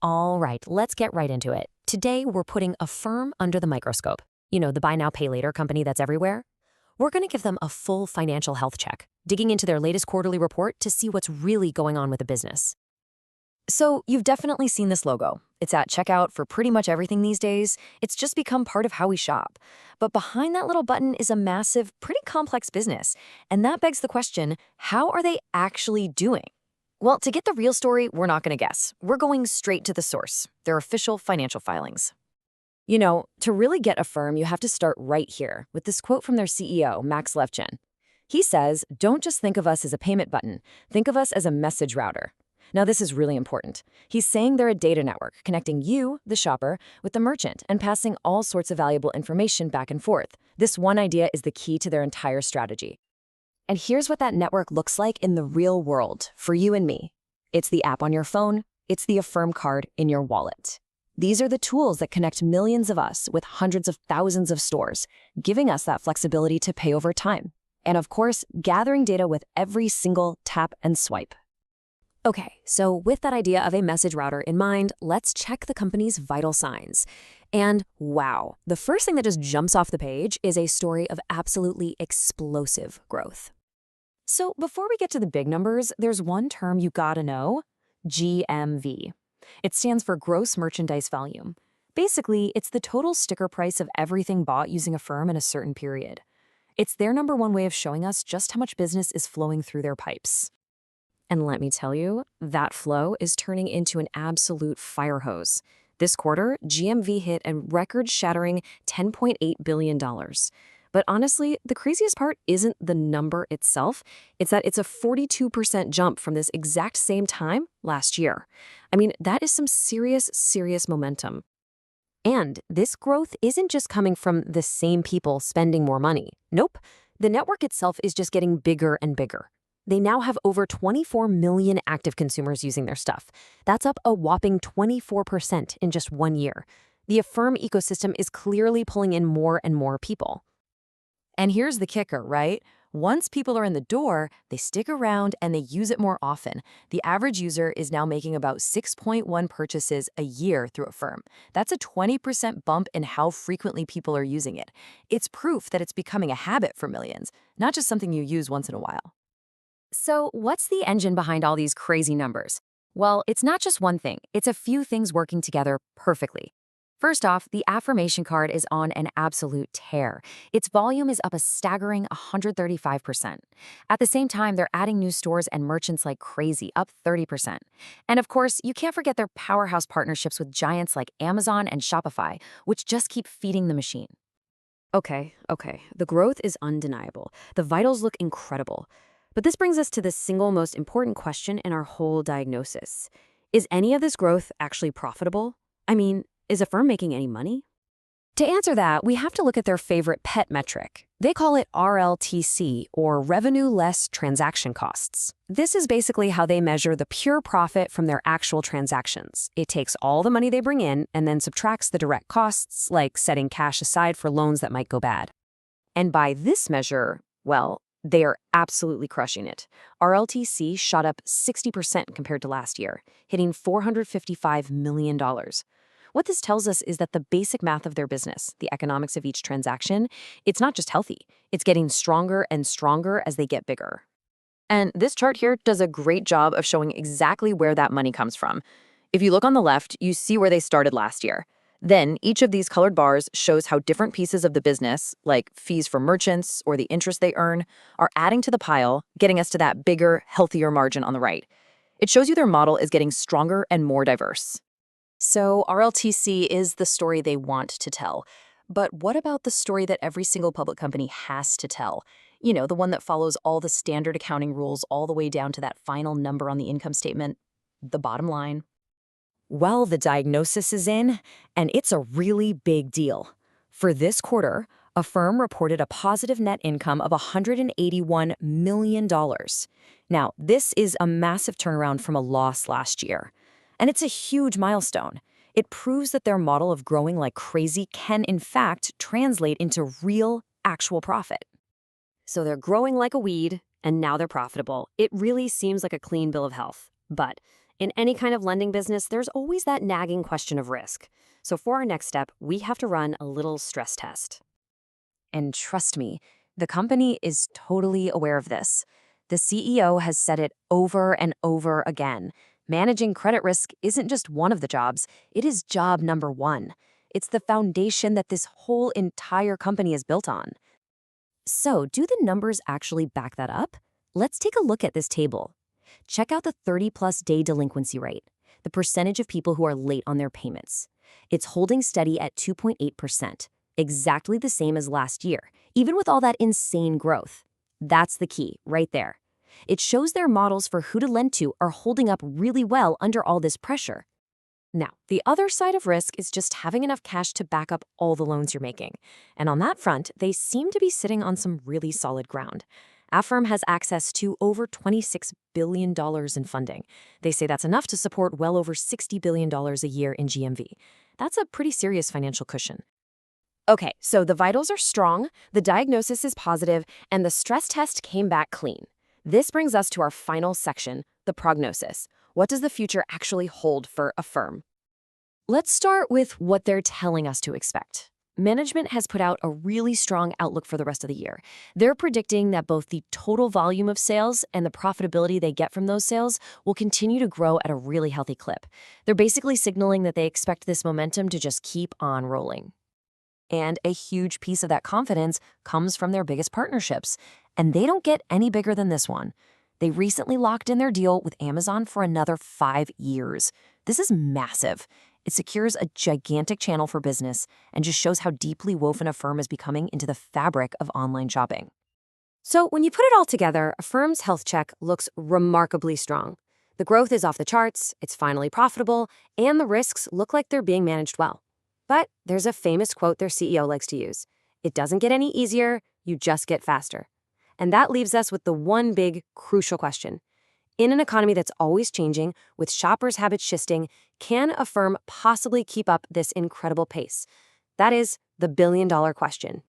All right, let's get right into it. Today, we're putting Affirm under the microscope. You know, the buy now, pay later company that's everywhere. We're going to give them a full financial health check, digging into their latest quarterly report to see what's really going on with the business. So, you've definitely seen this logo. It's at checkout for pretty much everything these days. It's just become part of how we shop. But behind that little button is a massive, pretty complex business. And that begs the question, how are they actually doing? Well, to get the real story, we're not going to guess. We're going straight to the source, their official financial filings. You know, to really get Affirm, you have to start right here with this quote from their CEO, Max Levchin. He says, "Don't just think of us as a payment button. Think of us as a message router." Now, this is really important. He's saying they're a data network connecting you, the shopper, with the merchant and passing all sorts of valuable information back and forth. This one idea is the key to their entire strategy. And here's what that network looks like in the real world for you and me. It's the app on your phone. It's the Affirm card in your wallet. These are the tools that connect millions of us with hundreds of thousands of stores, giving us that flexibility to pay over time. And of course, gathering data with every single tap and swipe. Okay, so with that idea of a message router in mind, let's check the company's vital signs. And wow, the first thing that just jumps off the page is a story of absolutely explosive growth. So before we get to the big numbers, there's one term you gotta know, GMV. It stands for Gross Merchandise Volume. Basically, it's the total sticker price of everything bought using Affirm in a certain period. It's their number one way of showing us just how much business is flowing through their pipes. And let me tell you, that flow is turning into an absolute fire hose. This quarter, GMV hit a record-shattering $10.8 billion. But honestly, the craziest part isn't the number itself. It's that it's a 42% jump from this exact same time last year. I mean, that is some serious, serious momentum. And this growth isn't just coming from the same people spending more money. Nope. The network itself is just getting bigger and bigger. They now have over 24 million active consumers using their stuff. That's up a whopping 24% in just 1 year. The Affirm ecosystem is clearly pulling in more and more people. And here's the kicker, right? Once people are in the door, they stick around and they use it more often. The average user is now making about 6.1 purchases a year through Affirm. That's a 20% bump in how frequently people are using it. It's proof that it's becoming a habit for millions, not just something you use once in a while. So what's the engine behind all these crazy numbers? Well, it's not just one thing. It's a few things working together perfectly. First off, the Affirmation card is on an absolute tear. Its volume is up a staggering 135%. At the same time, they're adding new stores and merchants like crazy, up 30%. And of course, you can't forget their powerhouse partnerships with giants like Amazon and Shopify, which just keep feeding the machine. Okay, the growth is undeniable. The vitals look incredible. But this brings us to the single most important question in our whole diagnosis. Is any of this growth actually profitable? I mean, is Affirm making any money? To answer that, we have to look at their favorite pet metric. They call it RLTC, or Revenue Less Transaction Costs. This is basically how they measure the pure profit from their actual transactions. It takes all the money they bring in and then subtracts the direct costs, like setting cash aside for loans that might go bad. And by this measure, well, they are absolutely crushing it. RLTC shot up 60% compared to last year, hitting $455 million. What this tells us is that the basic math of their business, the economics of each transaction, it's not just healthy. It's getting stronger and stronger as they get bigger. And this chart here does a great job of showing exactly where that money comes from. If you look on the left, you see where they started last year. Then each of these colored bars shows how different pieces of the business, like fees for merchants or the interest they earn, are adding to the pile, getting us to that bigger, healthier margin on the right. It shows you their model is getting stronger and more diverse. So RLTC is the story they want to tell. But what about the story that every single public company has to tell? You know, the one that follows all the standard accounting rules all the way down to that final number on the income statement, the bottom line. Well, the diagnosis is in, and it's a really big deal. For this quarter, Affirm reported a positive net income of $181 million. Now, this is a massive turnaround from a loss last year. And it's a huge milestone. It proves that their model of growing like crazy can, in fact, translate into real, actual profit. So they're growing like a weed, and now they're profitable. It really seems like a clean bill of health. But In any kind of lending business, there's always that nagging question of risk. So for our next step, we have to run a little stress test. And trust me, the company is totally aware of this. The CEO has said it over and over again. Managing credit risk isn't just one of the jobs, it is job number one. It's the foundation that this whole entire company is built on. So, do the numbers actually back that up? Let's take a look at this table. Check out the 30-plus day delinquency rate, the percentage of people who are late on their payments. It's holding steady at 2.8%, exactly the same as last year, even with all that insane growth. That's the key, right there. It shows their models for who to lend to are holding up really well under all this pressure. Now, the other side of risk is just having enough cash to back up all the loans you're making. And on that front, they seem to be sitting on some really solid ground. Affirm has access to over $26 billion in funding. They say that's enough to support well over $60 billion a year in GMV. That's a pretty serious financial cushion. Okay, so the vitals are strong, the diagnosis is positive, and the stress test came back clean. This brings us to our final section, the prognosis. What does the future actually hold for Affirm? Let's start with what they're telling us to expect. Management has put out a really strong outlook for the rest of the year. They're predicting that both the total volume of sales and the profitability they get from those sales will continue to grow at a really healthy clip. They're basically signaling that they expect this momentum to just keep on rolling. And a huge piece of that confidence comes from their biggest partnerships. And they don't get any bigger than this one. They recently locked in their deal with Amazon for another 5 years. This is massive. It secures a gigantic channel for business and just shows how deeply woven Affirm is becoming into the fabric of online shopping. So when you put it all together, Affirm's health check looks remarkably strong. The growth is off the charts, it's finally profitable, and the risks look like they're being managed well. But there's a famous quote their CEO likes to use. It doesn't get any easier, you just get faster. And that leaves us with the one big, crucial question. In an economy that's always changing, with shoppers' habits shifting, can Affirm possibly keep up this incredible pace? That is the billion-dollar question.